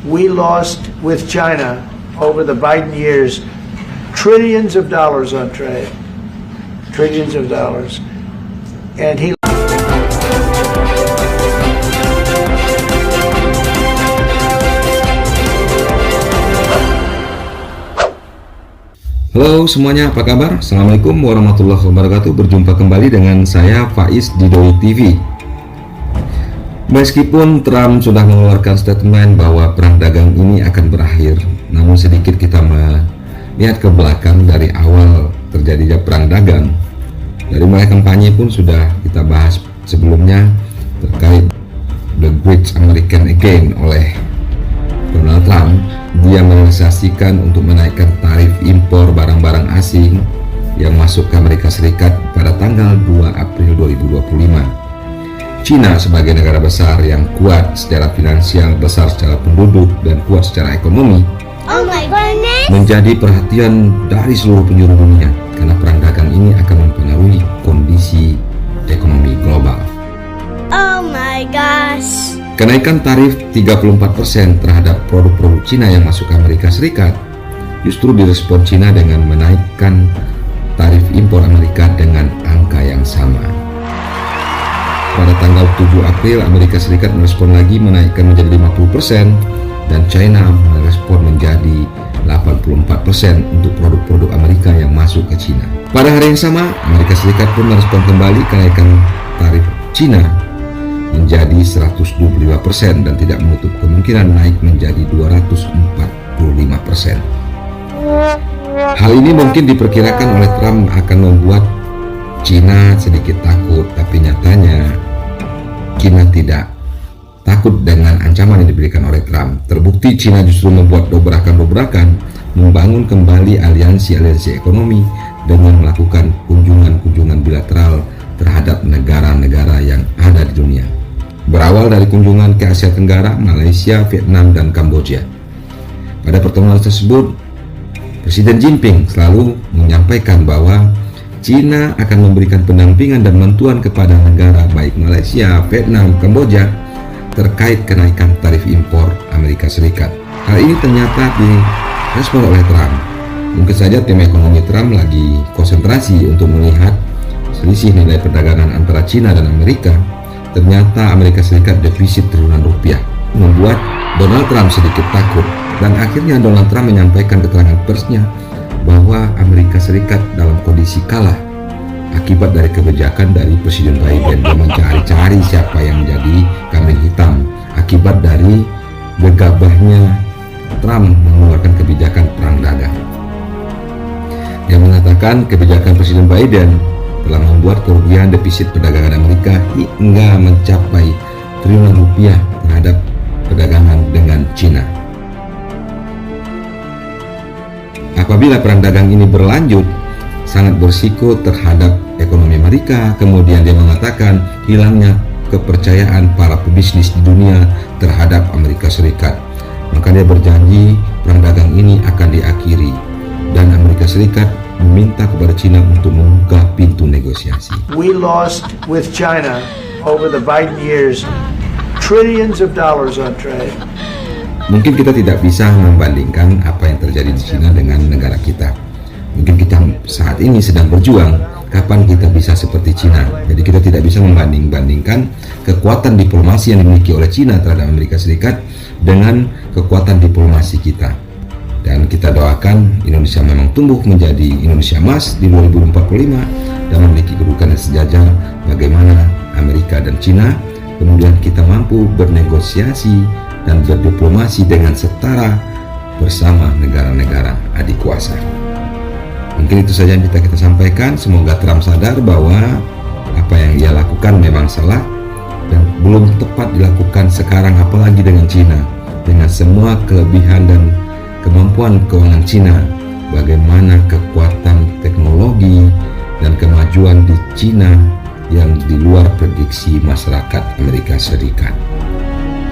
We lost with China over the Biden years trillions of dollars on trade. Trillions of dollars. And he Halo semuanya, apa kabar? Assalamualaikum warahmatullahi wabarakatuh. Berjumpa kembali dengan saya Faiz di Doi TV. Meskipun Trump sudah mengeluarkan statement bahwa perang dagang ini akan berakhir, namun sedikit kita melihat ke belakang dari awal terjadinya perang dagang. Dari mulai kampanye pun sudah kita bahas sebelumnya terkait The Great American Again oleh Donald Trump. Dia menegosiasikan untuk menaikkan tarif impor barang-barang asing yang masuk ke Amerika Serikat pada tanggal 2 April 2025. China sebagai negara besar yang kuat secara finansial, besar secara penduduk, dan kuat secara ekonomi menjadi perhatian dari seluruh penjuru dunia karena perang dagang ini akan mempengaruhi kondisi ekonomi global. Oh my gosh. Kenaikan tarif 34% terhadap produk-produk Cina yang masuk ke Amerika Serikat justru direspon Cina dengan menaikkan tarif impor Amerika dengan angka yang sama. Pada tanggal 7 April, Amerika Serikat merespon lagi menaikkan menjadi 50% dan China merespon menjadi 84% untuk produk-produk Amerika yang masuk ke Cina. Pada hari yang sama, Amerika Serikat pun merespon kembali kenaikan tarif Cina menjadi 125% dan tidak menutup kemungkinan naik menjadi 245%. Hal ini mungkin diperkirakan oleh Trump akan membuat Cina sedikit takut, tapi nyatanya Cina tidak takut dengan ancaman yang diberikan oleh Trump. Terbukti Cina justru membuat dobrakan-dobrakan, membangun kembali aliansi-aliansi ekonomi dengan melakukan kunjungan-kunjungan bilateral terhadap negara-negara yang ada di dunia. Berawal dari kunjungan ke Asia Tenggara, Malaysia, Vietnam, dan Kamboja. Pada pertemuan tersebut, Presiden Jinping selalu menyampaikan bahwa Cina akan memberikan pendampingan dan bantuan kepada negara baik Malaysia, Vietnam, Kamboja terkait kenaikan tarif impor Amerika Serikat. Hal ini ternyata direspon oleh Trump. Mungkin saja tim ekonomi Trump lagi konsentrasi untuk melihat selisih nilai perdagangan antara Cina dan Amerika. Ternyata Amerika Serikat defisit triliunan rupiah, membuat Donald Trump sedikit takut, dan akhirnya Donald Trump menyampaikan keterangan persnya bahwa Amerika Serikat dalam kondisi kalah akibat dari kebijakan dari Presiden Biden. Dia mencari-cari siapa yang menjadi kambing hitam akibat dari gegabahnya Trump mengeluarkan kebijakan perang dagang. Dia mengatakan kebijakan Presiden Biden telah membuat kerugian defisit perdagangan Amerika hingga mencapai triliunan rupiah terhadap perdagangan dengan Cina. Apabila perang dagang ini berlanjut, sangat berisiko terhadap ekonomi Amerika. Kemudian dia mengatakan hilangnya kepercayaan para pebisnis di dunia terhadap Amerika Serikat. Maka dia berjanji perang dagang ini akan diakhiri dan Amerika Serikat meminta kepada China untuk membuka pintu negosiasi. we lost with China over the Biden years trillions of dollars on trade. Mungkin kita tidak bisa membandingkan apa yang terjadi di China dengan negara kita. Mungkin kita saat ini sedang berjuang kapan kita bisa seperti China. Jadi kita tidak bisa membanding-bandingkan kekuatan diplomasi yang dimiliki oleh China terhadap Amerika Serikat dengan kekuatan diplomasi kita. Dan kita doakan Indonesia memang tumbuh menjadi Indonesia emas di 2045 dan memiliki kedudukan yang sejajar bagaimana Amerika dan China. Kemudian kita mampu bernegosiasi dan berdiplomasi dengan setara bersama negara-negara adik kuasa. Mungkin itu saja yang kita sampaikan. Semoga Trump sadar bahwa apa yang ia lakukan memang salah dan belum tepat dilakukan sekarang, apalagi dengan China, dengan semua kelebihan dan kemampuan keuangan Cina, bagaimana kekuatan teknologi dan kemajuan di Cina yang di luar prediksi masyarakat Amerika Serikat.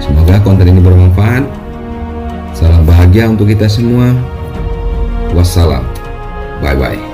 Semoga konten ini bermanfaat. Salam bahagia untuk kita semua. Wassalam. Bye-bye.